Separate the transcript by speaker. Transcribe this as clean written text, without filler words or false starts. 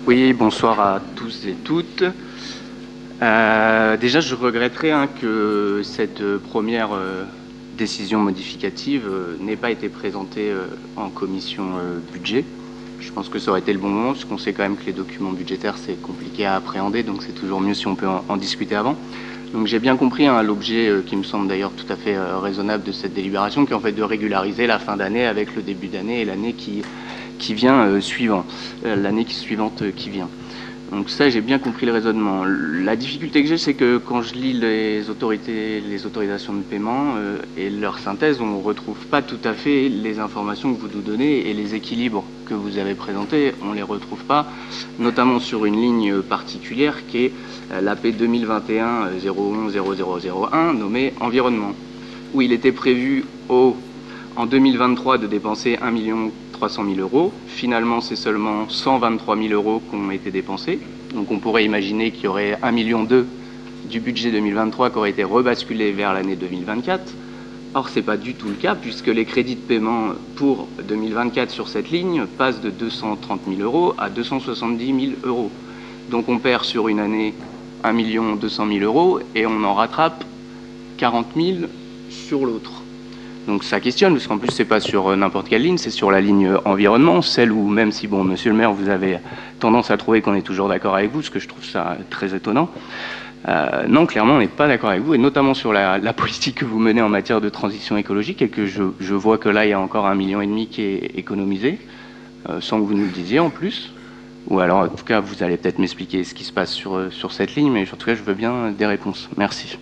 Speaker 1: Oui, bonsoir à tous et toutes. Déjà, je regretterais que cette première décision modificative n'ait pas été présentée en commission budget. Je pense que ça aurait été le bon moment, puisqu'on sait quand même que les documents budgétaires, c'est compliqué à appréhender, donc c'est toujours mieux si on peut en discuter avant. Donc j'ai bien compris l'objet qui me semble d'ailleurs tout à fait raisonnable de cette délibération, qui est en fait de régulariser la fin d'année avec le début d'année et l'année qui vient l'année suivante qui vient. Donc ça, j'ai bien compris le raisonnement. La difficulté que j'ai, c'est que quand je lis les autorisations de paiement et leur synthèse, on ne retrouve pas tout à fait les informations que vous nous donnez et les équilibres que vous avez présentés, on ne les retrouve pas, notamment sur une ligne particulière qui est l'AP 2021 01 0001 nommée environnement, où il était prévu en 2023 de dépenser 1 300 000 euros. Finalement, c'est seulement 123 000 euros qui ont été dépensés. Donc on pourrait imaginer qu'il y aurait 1,2 million du budget 2023 qui aurait été rebasculé vers l'année 2024. Or, ce n'est pas du tout le cas, puisque les crédits de paiement pour 2024 sur cette ligne passent de 230 000 euros à 270 000 euros. Donc on perd sur une année 1 200 000 euros et on en rattrape 40 000 sur l'autre. Donc ça questionne, parce qu'en plus, c'est pas sur n'importe quelle ligne, c'est sur la ligne environnement, celle où, même si, bon, monsieur le maire, vous avez tendance à trouver qu'on est toujours d'accord avec vous, ce que je trouve ça très étonnant. Non, clairement, on n'est pas d'accord avec vous, et notamment sur la politique que vous menez en matière de transition écologique, et que je vois que là, il y a encore 1,5 million qui est économisé, sans que vous nous le disiez en plus. Ou alors, en tout cas, vous allez peut-être m'expliquer ce qui se passe sur cette ligne, mais en tout cas, je veux bien des réponses. Merci.